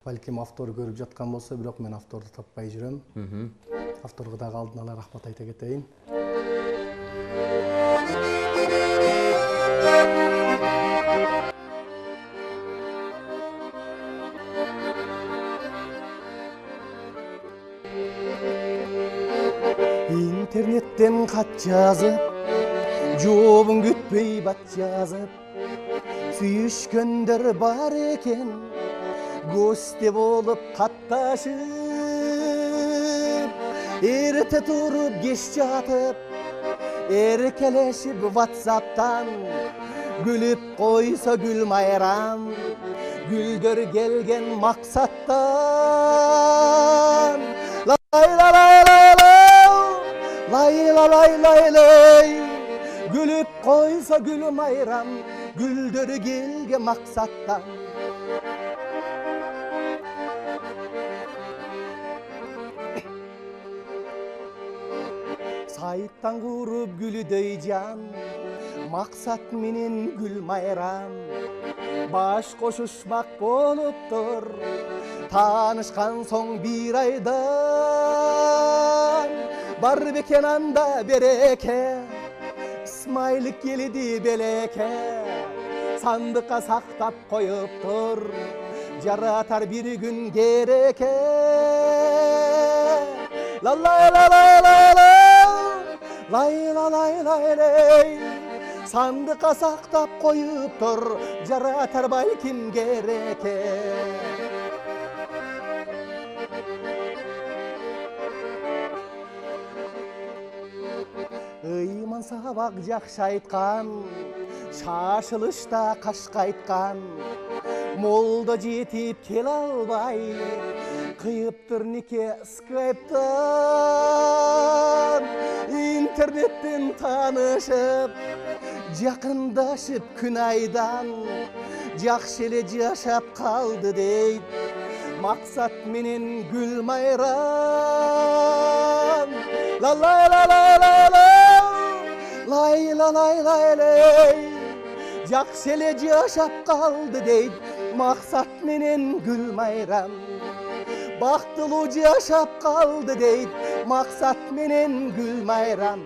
Балким автор көрүп жаткан болсо, бирок мен авторду таппай жүрөм. Авторго дагы алдын ала рахмат айта кетейин. Интернеттен кат жазып, жообун күтпөй бат жазып, сүйүшкөндөр бар экен. Гости болуп катташып, эрте туруп кеч жатып, эркелешип WhatsApp'тан күлүп койсо гүл майрам, гүлдөр келген максаттан. Лай, күлүп койсо гүл майрам, гүлдөр келген максаттан. Сайттан куруп гүлдөй жан, максат менен гүл майрам, баш кошушмак болуптур, таанышкан соң бир айдан. Бар бекен анда береке, смайлик келди белеке, сандыкка сактап коюптур, жаратар бир күн кереке. Лай, сандыкка сактап коюптур, жаратар балким кереке. Ыйман сабак жакшы айткан, шашылышта кашка айткан, молдо жетип келе албай, кыйыптыр нике скайптан. Интернеттен таанышып, жакындашып күн айдан, жакшы эле жашап калды дейт, максат менен гүл майрам. Лай, жакшы эле жашап калды дейт, максат менен гүл майрам. Бактылуу жашап калды дейт, максат менен гүл майрам.